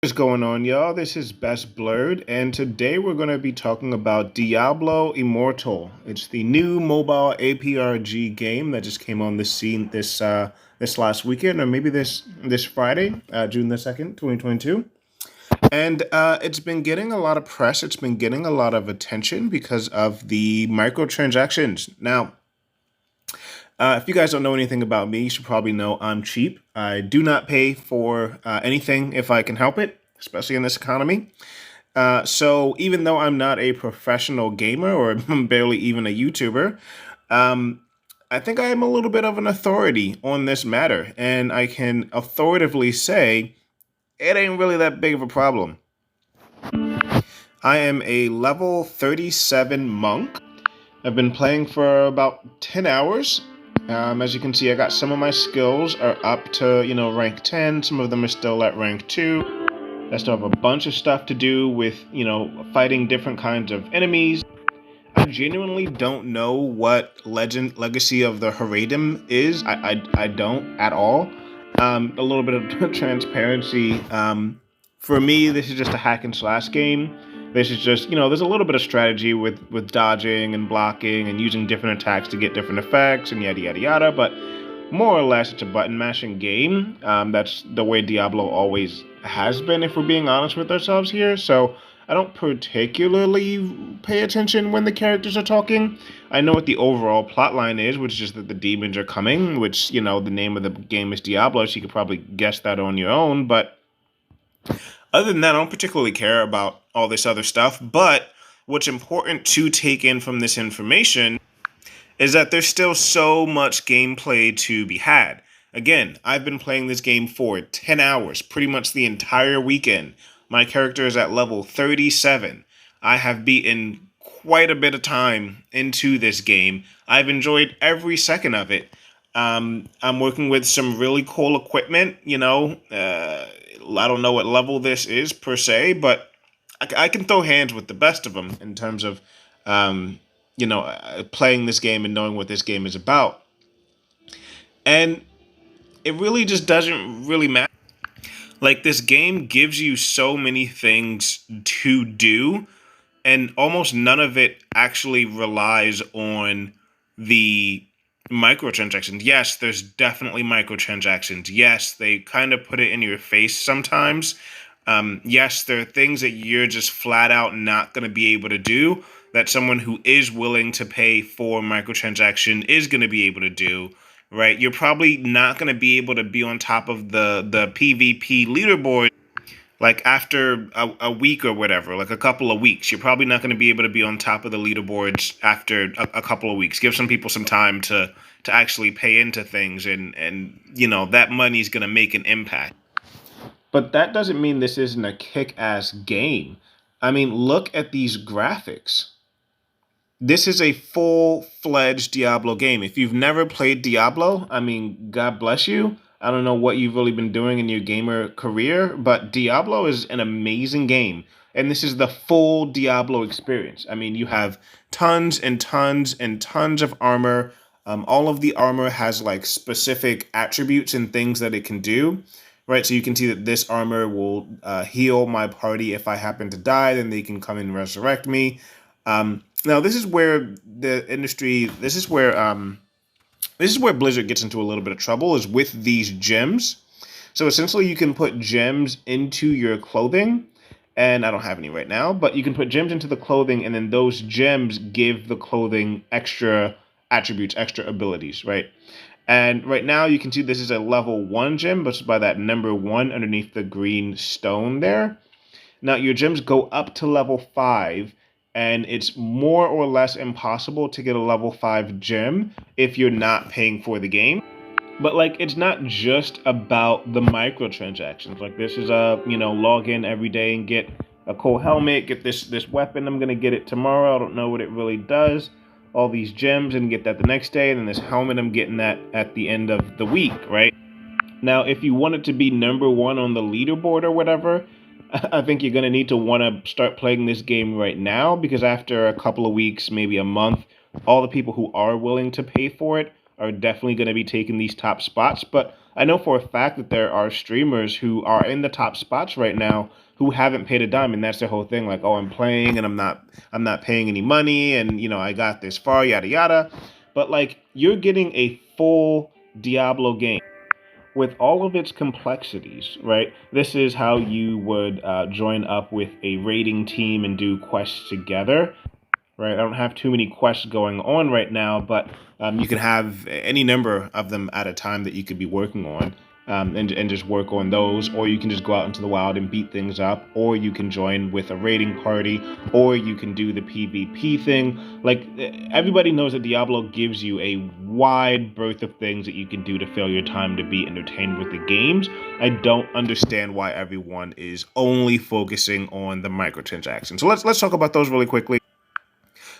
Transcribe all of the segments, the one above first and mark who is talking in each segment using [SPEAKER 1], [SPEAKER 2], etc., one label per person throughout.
[SPEAKER 1] What's going on, y'all? This is Best Blurred, and today we're going to be talking about Diablo Immortal. It's the new mobile APRG game that just came on the scene this last weekend, or maybe this Friday, June the 2nd, 2022. And it's been getting a lot of press. It's been getting a lot of attention because of the microtransactions. Now, if you guys don't know anything about me, you should probably know I'm cheap. I do not pay for anything if I can help it, especially in this economy. So even though I'm not a professional gamer or I'm barely even a YouTuber, I think I am a little bit of an authority on this matter. And I can authoritatively say it ain't really that big of a problem. I am a level 37 monk. I've been playing for about 10 hours. As you can see, I got some of my skills are up to, rank 10. Some of them are still at rank 2. I still have a bunch of stuff to do with, fighting different kinds of enemies. I genuinely don't know what legacy of the Haradrim is. I don't at all. A little bit of transparency. For me, this is just a hack and slash game. This is just, there's a little bit of strategy with dodging and blocking and using different attacks to get different effects and yada yada yada. But more or less, it's a button mashing game. That's the way Diablo always has been, if we're being honest with ourselves here. So I don't particularly pay attention when the characters are talking. I know what the overall plot line is, which is just that the demons are coming, which, the name of the game is Diablo, so you could probably guess that on your own. But other than that, I don't particularly care about all this other stuff. But what's important to take in from this information is that there's still so much gameplay to be had. Again, I've been playing this game for 10 hours, pretty much the entire weekend. My character is at level 37. I have beaten quite a bit of time into this game. I've enjoyed every second of it. I'm working with some really cool equipment, I don't know what level this is per se, but I can throw hands with the best of them in terms of, playing this game and knowing what this game is about. And it really just doesn't really matter. Like, this game gives you so many things to do, and almost none of it actually relies on the microtransactions. Yes, there's definitely microtransactions. Yes, they kind of put it in your face sometimes. Yes, there are things that you're just flat out not going to be able to do that someone who is willing to pay for microtransaction is going to be able to do, right? You're probably not going to be able to be on top of the PvP leaderboard like after a week or whatever, like a couple of weeks. You're probably not going to be able to be on top of the leaderboards after a couple of weeks. Give some people some time to actually pay into things, and that money's going to make an impact. But that doesn't mean this isn't a kick-ass game. I mean, look at these graphics. This is a full-fledged Diablo game. If you've never played Diablo, I mean, God bless you. I don't know what you've really been doing in your gamer career, but Diablo is an amazing game. And this is the full Diablo experience. I mean, you have tons and tons and tons of armor. All of the armor has like specific attributes and things that it can do, right? So you can see that this armor will heal my party if I happen to die, then they can come and resurrect me. Now, this is where this is where Blizzard gets into a little bit of trouble, is with these gems. So essentially you can put gems into your clothing, and I don't have any right now, but you can put gems into the clothing, and then those gems give the clothing extra attributes, extra abilities, right? And right now you can see this is a level 1 gem, but it's by that number 1 underneath the green stone there. Now your gems go up to level 5, and it's more or less impossible to get a level 5 gem if you're not paying for the game. But like, it's not just about the microtransactions. Like, this is log in every day and get a cool helmet, get this weapon. I'm gonna get it tomorrow. I don't know what it really does. All these gems and get that the next day, and then this helmet I'm getting that at the end of the week, right? Now, if you want it to be number 1 on the leaderboard or whatever, I think you're going to need to want to start playing this game right now, because after a couple of weeks, maybe a month, all the people who are willing to pay for it are definitely going to be taking these top spots. But I know for a fact that there are streamers who are in the top spots right now who haven't paid a dime, and that's their whole thing. Like, oh, I'm playing and I'm not paying any money, and I got this far, yada yada. But like, you're getting a full Diablo game with all of its complexities, right? This is how you would join up with a raiding team and do quests together, right? I don't have too many quests going on right now, but you can have any number of them at a time that you could be working on, and just work on those, or you can just go out into the wild and beat things up, or you can join with a raiding party, or you can do the PvP thing. Like, everybody knows that Diablo gives you a wide berth of things that you can do to fill your time to be entertained with the games. I don't understand why everyone is only focusing on the microtransactions. So let's talk about those really quickly.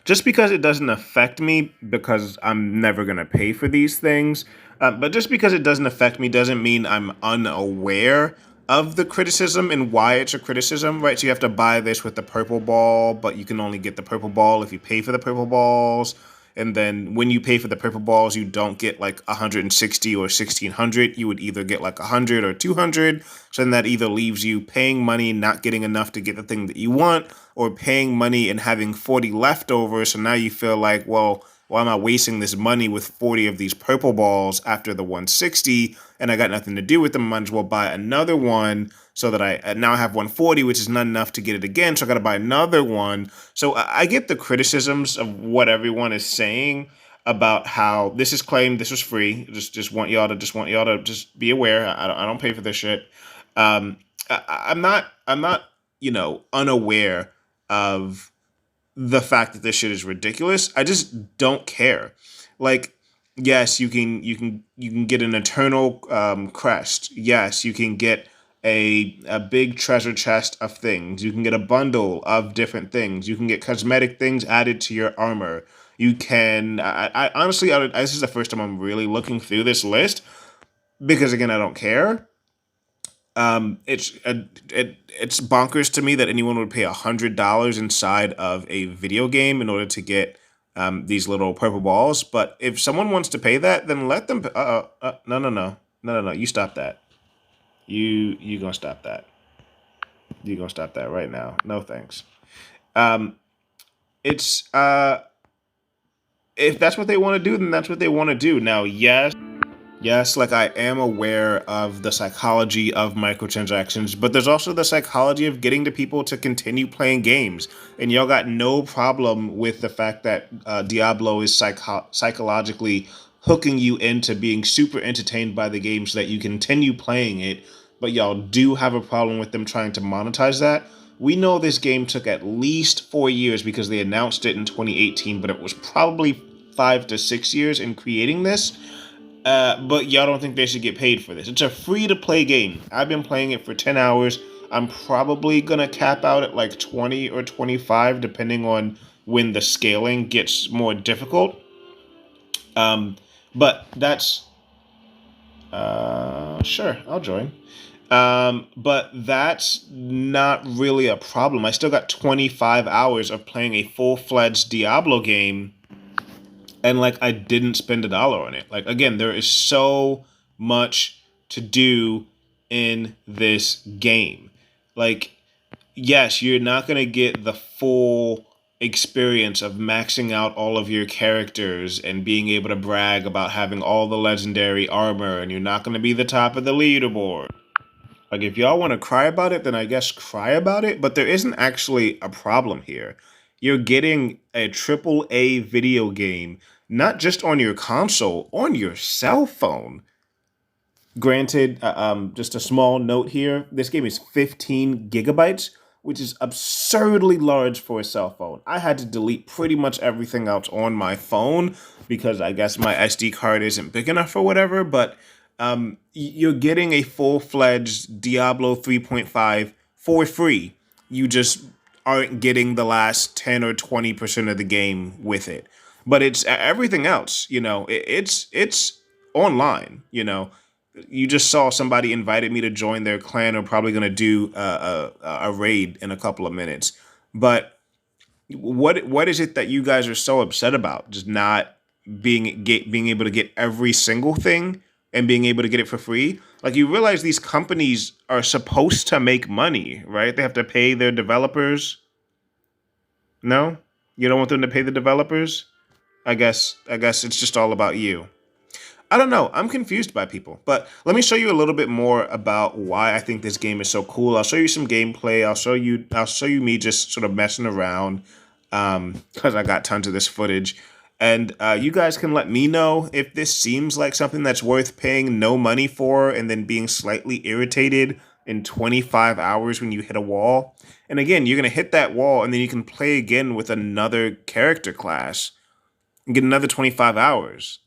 [SPEAKER 1] Just because it doesn't affect me, because I'm never going to pay for these things, but just because it doesn't affect me doesn't mean I'm unaware of the criticism and why it's a criticism, right? So you have to buy this with the purple ball, but you can only get the purple ball if you pay for the purple balls. And then when you pay for the purple balls, you don't get like 160 or 1600. You would either get like 100 or 200. So then that either leaves you paying money, not getting enough to get the thing that you want, or paying money and having 40 left over. So now you feel like, well, why am I wasting this money with 40 of these purple balls after the 160, and I got nothing to do with them? I might as well buy another one so that I now have 140, which is not enough to get it again. So I got to buy another one. So I get the criticisms of what everyone is saying about how this is claimed, this was free. Just want y'all to just be aware. I don't pay for this shit. I'm not unaware of the fact that this shit is ridiculous. I just don't care. Like, yes, you can get an eternal crest. Yes, you can get a big treasure chest of things. You can get a bundle of different things. You can get cosmetic things added to your armor. You can. I honestly, this is the first time I'm really looking through this list because, again, I don't care. It's bonkers to me that anyone would pay $100 inside of a video game in order to get these little purple balls. But if someone wants to pay that, then let them. No. You stop that. You gonna stop that. You gonna stop that right now. No thanks. Um, it's If that's what they want to do, then that's what they want to do. Now, yes, like, I am aware of the psychology of microtransactions, but there's also the psychology of getting the people to continue playing games. And y'all got no problem with the fact that Diablo is psychologically hooking you into being super entertained by the game so that you continue playing it, but y'all do have a problem with them trying to monetize that. We know this game took at least 4 years because they announced it in 2018, but it was probably 5 to 6 years in creating this. But y'all don't think they should get paid for this. It's a free-to-play game. I've been playing it for 10 hours. I'm probably going to cap out at like 20 or 25, depending on when the scaling gets more difficult. But that's... Sure, I'll join. But that's not really a problem. I still got 25 hours of playing a full-fledged Diablo game, and like, I didn't spend $1 on it. Like, again, there is so much to do in this game. Like, yes, you're not going to get the full experience of maxing out all of your characters and being able to brag about having all the legendary armor, and you're not going to be the top of the leaderboard. Like, if y'all want to cry about it, then I guess cry about it, but there isn't actually a problem here. You're getting a triple A video game, not just on your console, on your cell phone. Granted, just a small note here, this game is 15 gigabytes, which is absurdly large for a cell phone. I had to delete pretty much everything else on my phone because I guess my SD card isn't big enough or whatever, but you're getting a full-fledged Diablo 3.5 for free. You just aren't getting the last 10 or 20% of the game with it. But it's everything else, it's online, You just saw somebody invited me to join their clan. Are probably going to do a raid in a couple of minutes. But what is it that you guys are so upset about? Just not being able to get every single thing and being able to get it for free. Like, you realize these companies are supposed to make money, right? They have to pay their developers. No? You don't want them to pay the developers? I guess it's just all about you. I don't know. I'm confused by people. But let me show you a little bit more about why I think this game is so cool. I'll show you some gameplay. I'll show you me just sort of messing around because I got tons of this footage. And you guys can let me know if this seems like something that's worth paying no money for and then being slightly irritated in 25 hours when you hit a wall. And again, you're going to hit that wall and then you can play again with another character class and get another 25 hours.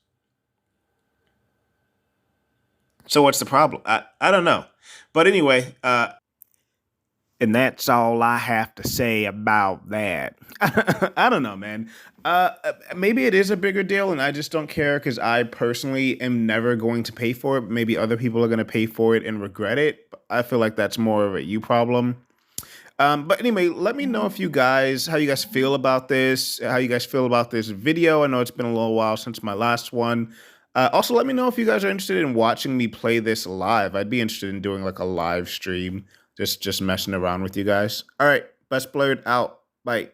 [SPEAKER 1] So what's the problem? I don't know. But anyway, and that's all I have to say about that. I don't know, man. Maybe it is a bigger deal, and I just don't care because I personally am never going to pay for it. Maybe other people are going to pay for it and regret it. I feel like that's more of a you problem. But anyway, let me know if how you guys feel about this, how you guys feel about this video. I know it's been a little while since my last one. Also, let me know if you guys are interested in watching me play this live. I'd be interested in doing like a live stream, just messing around with you guys. All right, Best Blurred out. Bye.